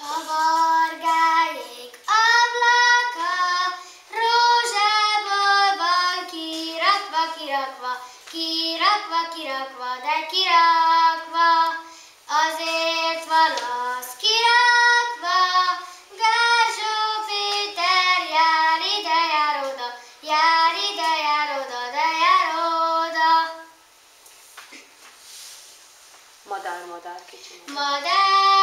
A vargályék ablaka rózsából van kirakva, kirakva, kirakva, kirakva, de kirakva. Azért van az kirakva, Gárzsó Péter jár ide, jár oda, jár ide, jár oda, de jár oda. Madár, madár, kicsi. Madár,